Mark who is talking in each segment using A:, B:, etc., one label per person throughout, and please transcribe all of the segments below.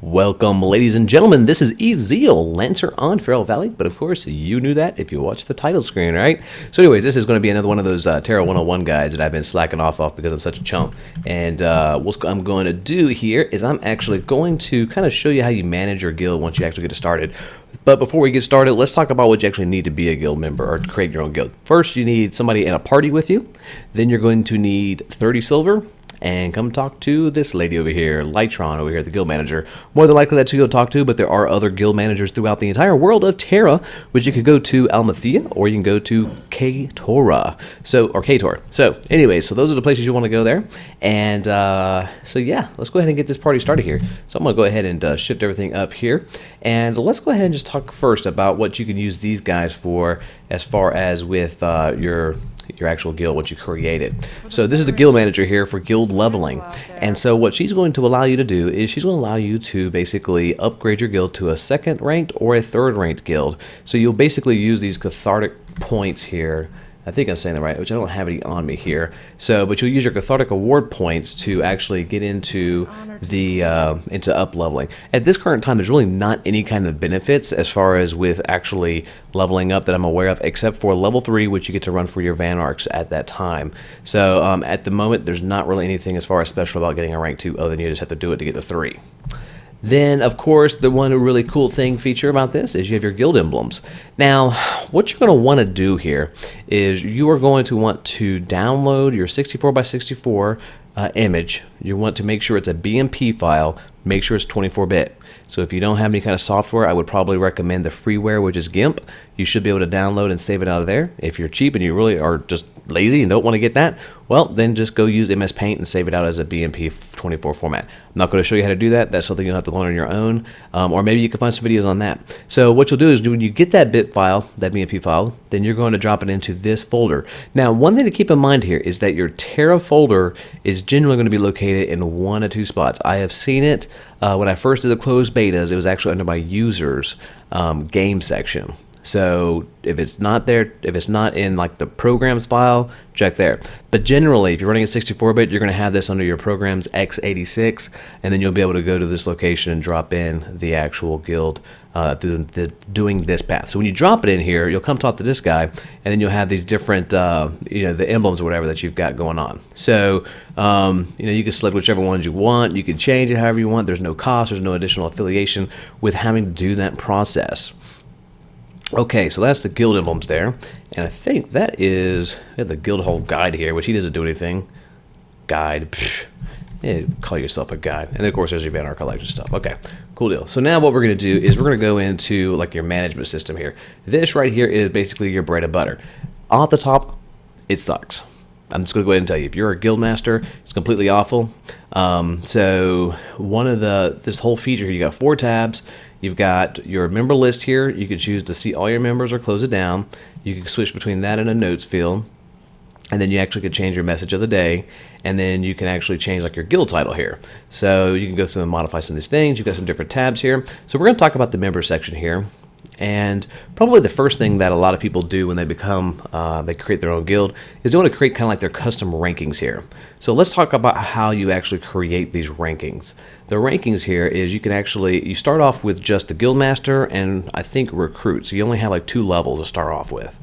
A: Welcome, ladies and gentlemen. This is Eziel, Lancer on Feral Valley, but of course, you knew that if you watched the title screen, right? So anyways, this is going to be another one of those Tera 101 guys that I've been slacking off because I'm such a chump. And what I'm going to do here is I'm actually going to kind of show you how you manage your guild once you actually get started. But before we get started, let's talk about what you actually need to be a guild member or create your own guild. First, you need somebody in a party with you. Then you're going to need 30 silver. And come talk to this lady over here, Lytron over here, the guild manager. More than likely that's who you'll talk to, but there are other guild managers throughout the entire world of Tera, which you could go to Almathea, or you can go to K-Tora. Or K-Tor. So, anyways, so those are the places you want to go there. And so yeah, let's go ahead and get this party started here. So I'm going to go ahead and shift everything up here. And let's go ahead and just talk first about what you can use these guys for as far as with your actual guild, what you created. So this is the guild manager here for guild leveling. And so what she's going to allow you to do is she's going to allow you to basically upgrade your guild to a second ranked or a third ranked guild. So you'll basically use these cathartic points here. I think I'm saying that right, which I don't have any on me here. But you'll use your cathartic award points to actually get into the into up leveling. At this current time, there's really not any kind of benefits as far as with actually leveling up that I'm aware of, except for level 3, which you get to run for your Van Arcs at that time. So at the moment, there's not really anything as far as special about getting a rank 2, other than you just have to do it to get the 3. Then, of course, the one really cool feature about this is you have your guild emblems. Now, what you're going to want to do here is you are going to want to download your 64x64 image. You want to make sure it's a BMP file. Make sure it's 24-bit. So if you don't have any kind of software, I would probably recommend the freeware, which is GIMP. You should be able to download and save it out of there. If you're cheap and you really are just lazy and don't want to get that, well, then just go use MS Paint and save it out as a BMP 24 format. I'm not going to show you how to do that. That's something you'll have to learn on your own, or maybe you can find some videos on that. So what you'll do is when you get that bit file, that BMP file, then you're going to drop it into this folder. Now, one thing to keep in mind here is that your Tera folder is generally going to be located in 1 or 2 spots. I have seen it when I first did the closed betas. It was actually under my users game section. So if it's not there, if it's not in like the programs file, check there. But generally, if you're running a 64-bit, you're going to have this under your programs x86, and then you'll be able to go to this location and drop in the actual guild doing this path. So when you drop it in here, you'll come talk to this guy, and then you'll have these different, the emblems or whatever that you've got going on. So, you can select whichever ones you want. You can change it however you want. There's no cost. There's no additional affiliation with having to do that process. Okay, so that's the guild emblems there, and I think that is the guild hall guide here, which he doesn't do anything. Guide, yeah, call yourself a guide, and of course there's your Van Arc collection stuff. Okay, cool deal. So now what we're going to do is we're going to go into like your management system here. This right here is basically your bread and butter. Off the top, it sucks. I'm just going to go ahead and tell you, if you're a guild master, it's completely awful. So this whole feature here, you got 4 tabs. You've got your member list here. You can choose to see all your members or close it down. You can switch between that and a notes field. And then you actually can change your message of the day. And then you can actually change like your guild title here. So you can go through and modify some of these things. You've got some different tabs here. So we're going to talk about the member section here. And probably the first thing that a lot of people do when they they create their own guild is they want to create kind of like their custom rankings here. So let's talk about how you actually create these rankings. The rankings here is you start off with just the guild master and I think recruit. So you only have like 2 levels to start off with.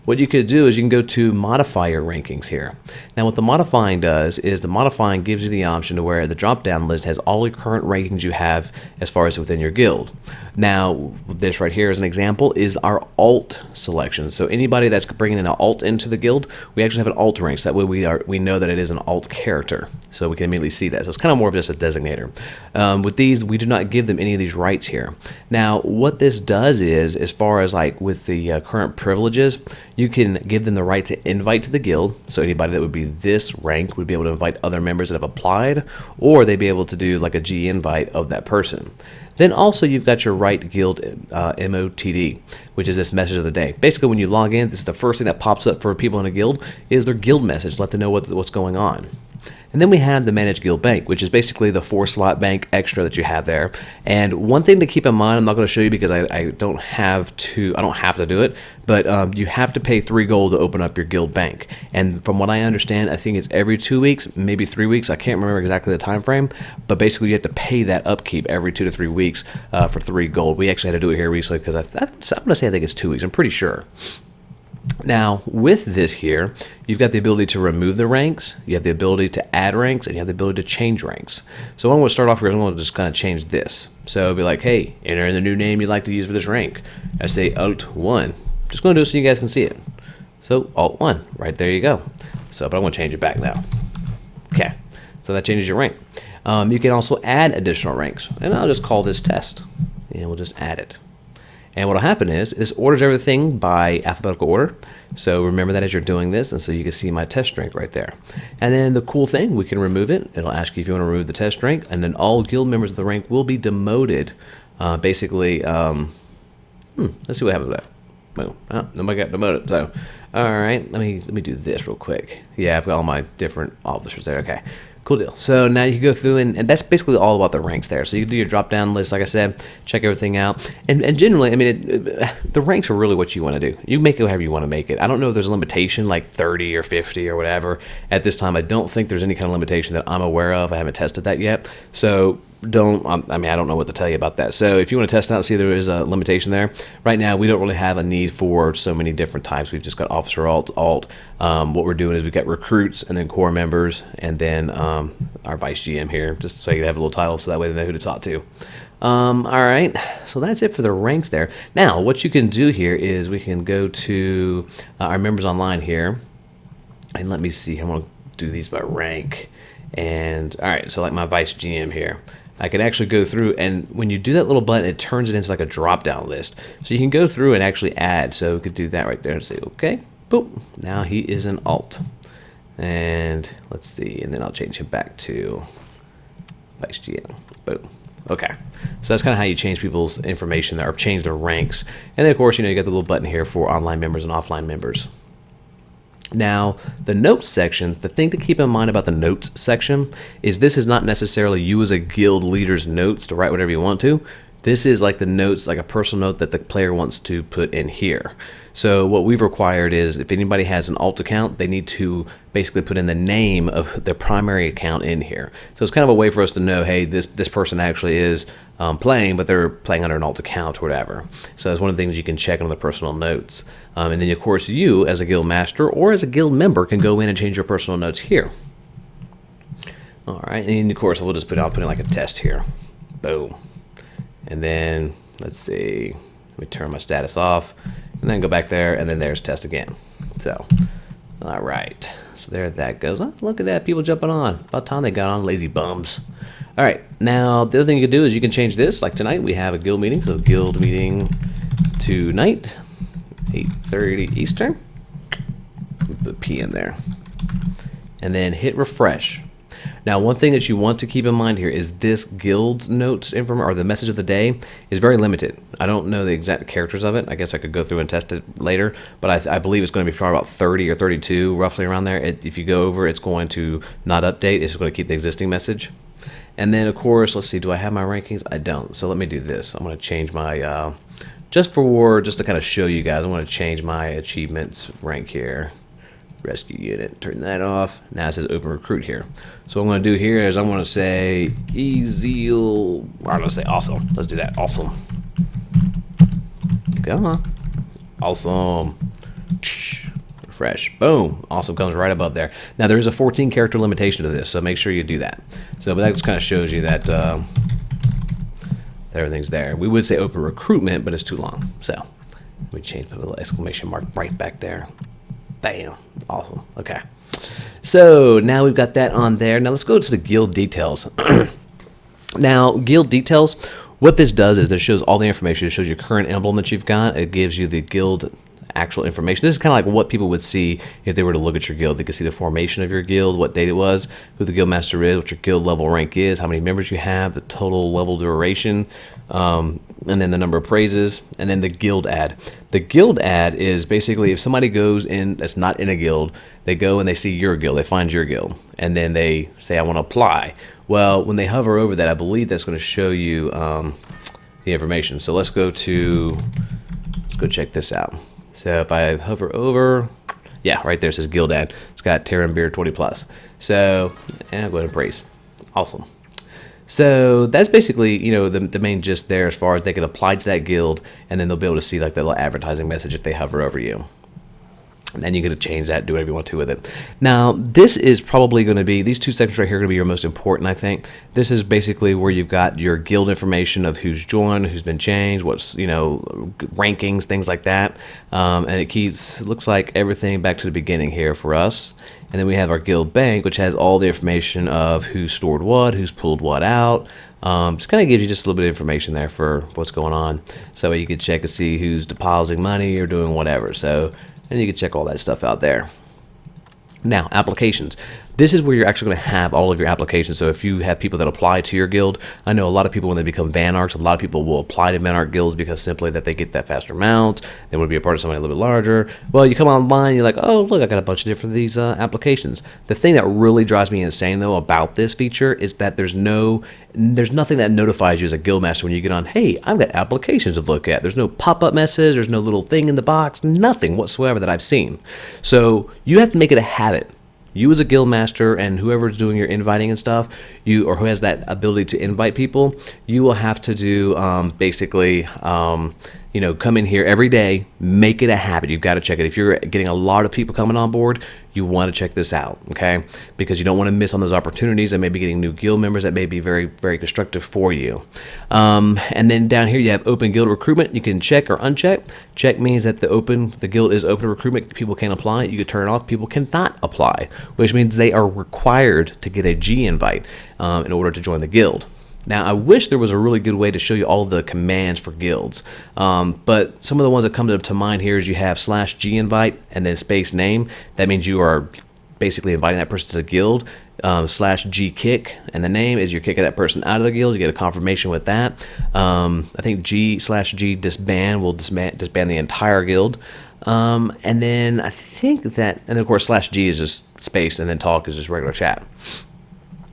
A: What you could do is you can go to modify your rankings here. Now what the modifying does is the modifying gives you the option to where the drop down list has all the current rankings you have as far as within your guild. Now this right here as an example is our alt selection. So anybody that's bringing an alt into the guild, we actually have an alt rank. So that way we know that it is an alt character. So we can immediately see that. So it's kind of more of just a designator. With these, we do not give them any of these rights here. Now what this does is, as far as like with the current privileges, you can give them the right to invite to the guild. So anybody that would be this rank would be able to invite other members that have applied, or they'd be able to do like a G invite of that person. Then also you've got your right guild MOTD, which is this message of the day. Basically when you log in, this is the first thing that pops up for people in a guild is their guild message. Let them know what's going on. And then we have the Manage Guild Bank, which is basically the 4-slot bank extra that you have there. And one thing to keep in mind, I'm not going to show you because I don't have to do it, but you have to pay 3 gold to open up your guild bank. And from what I understand, I think it's every 2 weeks, maybe 3 weeks. I can't remember exactly the time frame, but basically you have to pay that upkeep every 2 to 3 weeks for 3 gold. We actually had to do it here recently because I'm going to say I think it's 2 weeks. I'm pretty sure. Now, with this here, you've got the ability to remove the ranks, you have the ability to add ranks, and you have the ability to change ranks. So I'm going to start off here, I'm going to just kind of change this. So it'll be like, hey, enter the new name you'd like to use for this rank. I say Alt 1. Just going to do it so you guys can see it. So Alt 1, right there you go. So, but I'm going to change it back now. Okay, so that changes your rank. You can also add additional ranks, and I'll just call this test, and we'll just add it. And what will happen is this orders everything by alphabetical order. So remember that as you're doing this, and so you can see my test strength right there. And then the cool thing, we can remove it. It'll ask you if you want to remove the test strength, and then all guild members of the rank will be demoted. Basically, let's see what happens with that. Boom. Oh, nobody got demoted. So, all right, let me do this real quick. Yeah, I've got all my different officers there. Okay. Cool deal. So now you can go through, and that's basically all about the ranks there. So you can do your drop-down list, like I said, check everything out. And generally, I mean, the ranks are really what you want to do. You make it however you want to make it. I don't know if there's a limitation, like 30 or 50 or whatever. At this time, I don't think there's any kind of limitation that I'm aware of. I haven't tested that yet. So I don't know what to tell you about that. So if you want to test out and see if there is a limitation there, right now we don't really have a need for so many different types. We've just got officer alt. What we're doing is we've got recruits and then core members and then our vice GM here, just so you have a little title so that way they know who to talk to. All right, so that's it for the ranks there. Now what you can do here is we can go to our members online here, and let me see, I'm going to do these by rank. And all right, so like my vice GM here, I can actually go through, and when you do that little button, it turns it into like a drop-down list. So you can go through and actually add. So we could do that right there and say, okay, boom. Now he is an alt. And let's see, and then I'll change him back to vice GM. Boom. Okay. So that's kind of how you change people's information there, or change their ranks. And then of course, you got the little button here for online members and offline members. Now, the notes section, the thing to keep in mind about the notes section is this is not necessarily you as a guild leader's notes to write whatever you want to. This is like the notes, like a personal note that the player wants to put in here. So what we've required is if anybody has an alt account, they need to basically put in the name of their primary account in here. So it's kind of a way for us to know, hey, this person actually is playing, but they're playing under an alt account or whatever. So that's one of the things you can check on the personal notes. And then of course you as a guild master or as a guild member can go in and change your personal notes here. All right, and of course I'll put in like a test here. Boom. And then let's see, let me turn my status off and then go back there, and then there's test again. So, all right, so there that goes. Oh, look at that, people jumping on. About time they got on, lazy bums. All right, now the other thing you can do is you can change this. Like tonight we have a guild meeting, so guild meeting tonight, 8:30 Eastern. Put P in there, and then hit refresh. Now, one thing that you want to keep in mind here is this guild notes information, or the message of the day, is very limited. I don't know the exact characters of it. I guess I could go through and test it later, but I believe it's going to be probably about 30 or 32, roughly around there. If you go over, it's going to not update. It's going to keep the existing message. And then, of course, let's see, do I have my rankings? I don't. So let me do this. I'm going to change my, just to kind of show you guys, I'm going to change my achievements rank here. Rescue unit, turn that off. Now it says open recruit here. So what I'm going to do here is I'm going to say Eziel, or I'm going to say awesome. Let's do that, awesome. Come on. Awesome. Refresh. Boom. Awesome comes right above there. Now there is a 14 character limitation to this, so make sure you do that. So, but that just kind of shows you that everything's there. We would say open recruitment, but it's too long. So let me change the little exclamation mark right back there. Bam. Awesome. Okay. So now we've got that on there. Now let's go to the guild details. Now, guild details, what this does is it shows all the information. It shows your current emblem that you've got. It gives you the guild actual information. This is kind of like what people would see if they were to look at your guild. They could see the formation of your guild, what date it was, who the guild master is, what your guild level rank is, how many members you have, the total level duration, and then the number of praises, and then the guild ad. The guild ad is basically if somebody goes in that's not in a guild, they go and they see your guild, they find your guild, and then they say, I want to apply. Well, when they hover over that, I believe that's going to show you the information. So let's go check this out. So if I hover over, yeah, right there it says guild ad. It's got Tera and Beard 20 plus. So, and I'll go ahead and praise. Awesome. So that's basically, you know, the main gist there as far as they can apply to that guild, and then they'll be able to see like that little advertising message if they hover over you. And then you get to change that, do whatever you want to with it. Now, this is probably going to be, these two sections right here are going to be your most important, I think. This is basically where you've got your guild information of who's joined, who's been changed, what's, you know, rankings, things like that. And it keeps, looks like everything back to the beginning here for us. And then we have our guild bank, which has all the information of who stored what, who's pulled what out. Just kind of gives you just a little bit of information there for what's going on. So you can check and see who's depositing money or doing whatever. So, and you can check all that stuff out there. Now, applications. This is where you're actually going to have all of your applications. So if you have people that apply to your guild, I know a lot of people when they become Van Arcs, a lot of people will apply to Van Arc guilds because simply that they get that faster mount, they want to be a part of somebody a little bit larger. Well, you come online, you're like, oh, look, I got a bunch of different these applications. The thing that really drives me insane though about this feature is that there's nothing that notifies you as a guild master when you get on, hey, I've got applications to look at. There's no pop-up message, there's no little thing in the box, nothing whatsoever that I've seen. So you have to make it a habit. You as a guild master and whoever's doing your inviting and stuff, or who has that ability to invite people, you will have to do basically, you know, come in here every day, make it a habit. You've got to check it. If you're getting a lot of people coming on board, you want to check this out, okay? Because you don't want to miss on those opportunities and maybe getting new guild members that may be very, very constructive for you. And then down here you have open guild recruitment. You can check or uncheck. Check means that the guild is open to recruitment. People can apply. You can turn it off. People cannot apply, which means they are required to get a G invite in order to join the guild. Now, I wish there was a really good way to show you all the commands for guilds, but some of the ones that come to mind here is you have /G invite and then space name. That means you are basically inviting that person to the guild. /G kick, and the name is you're kicking that person out of the guild. You get a confirmation with that. I think /G disband will disband the entire guild. And then I think that, and then of course /G is just space, and then talk is just regular chat.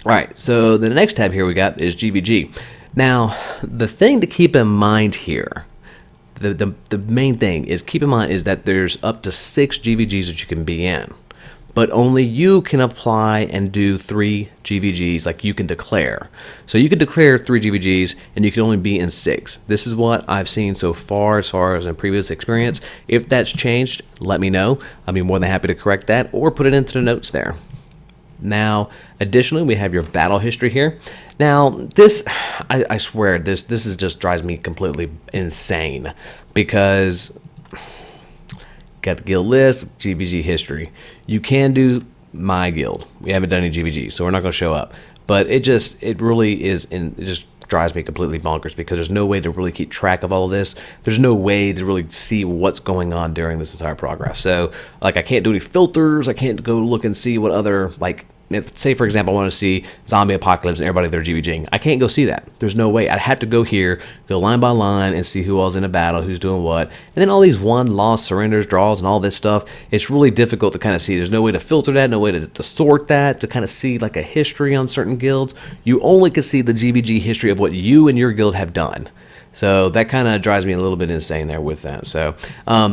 A: All right, so the next tab here we got is GVG. Now, the thing to keep in mind here, the main thing is keep in mind is that there's up to 6 GVGs that you can be in, but only you can apply and do 3 GVGs, like you can declare. So you can declare 3 GVGs and you can only be in 6. This is what I've seen so far as in previous experience. If that's changed, let me know. I'll be more than happy to correct that or put it into the notes there. Now, additionally, we have your battle history here. Now, this, I swear, this is just drives me completely insane because got the guild list, GVG history. You can do my guild. We haven't done any GVG, so we're not going to show up. But it really is, it just drives me completely bonkers because there's no way to really keep track of all of this. There's no way to really see what's going on during this entire progress. So, like, I can't do any filters. I can't go look and see what other, like, say, for example, I want to see zombie apocalypse and everybody they're GVGing. I can't go see that. There's no way. I'd have to go here, go line by line, and see who all's in a battle, who's doing what. And then all these won, lost, surrenders, draws, and all this stuff, it's really difficult to kind of see. There's no way to filter that, no way to sort that, to kind of see like a history on certain guilds. You only can see the GVG history of what you and your guild have done. So that kind of drives me a little bit insane there with that. So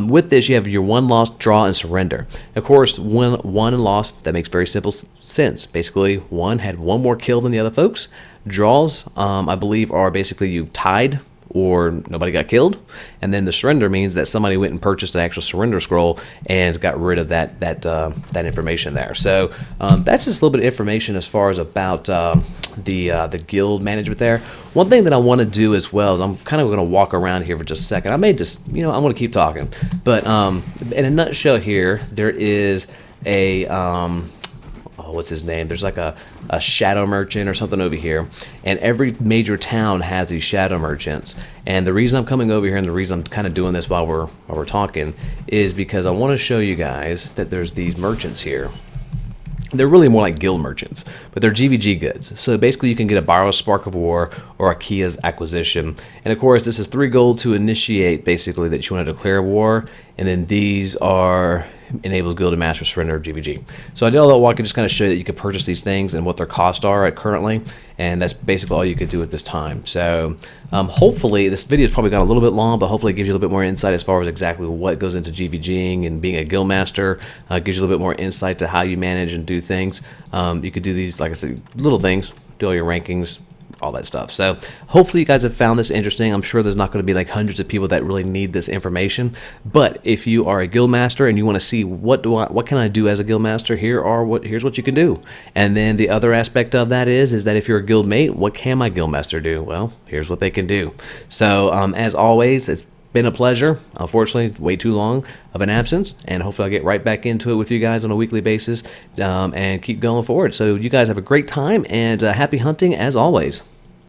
A: with this, you have your won, lost, draw, and surrender. Of course, won and lost, that makes very simple sense. Basically, one had one more kill than the other folks. Draws, I believe, are basically you tied or nobody got killed. And then the surrender means that somebody went and purchased an actual surrender scroll and got rid of that information there. So that's just a little bit of information as far as about the guild management there. One thing that I want to do as well is I'm kind of going to walk around here for just a second. I may just, I'm going to keep talking. But in a nutshell here, there is a, what's his name? There's like a shadow merchant or something over here, and every major town has these shadow merchants. And the reason I'm coming over here and the reason I'm kind of doing this while we're talking is because I want to show you guys that there's these merchants here. They're really more like guild merchants, but they're GVG goods. So basically you can get a Borrowed Spark of War or a Kia's Acquisition. And of course this is 3 gold to initiate basically that you want to declare war. And then these are enables guild and master surrender of GVG. So I did all that walk and just kind of show you that you could purchase these things and what their costs are at currently. And that's basically all you could do at this time. So hopefully this video has probably gone a little bit long, but hopefully it gives you a little bit more insight as far as exactly what goes into GVGing and being a guild master. Gives you a little bit more insight to how you manage and do things. You could do these, like I said, little things, do all your rankings, all that stuff. So hopefully you guys have found this interesting. I'm sure there's not going to be like hundreds of people that really need this information, but if you are a guild master and you want to see what can I do as a guild master, here's what you can do. And then the other aspect of that is that if you're a guild mate, what can my guild master do? Well, here's what they can do. So as always, it's been a pleasure. Unfortunately, way too long of an absence, and hopefully I'll get right back into it with you guys on a weekly basis and keep going forward. So you guys have a great time, and happy hunting as always.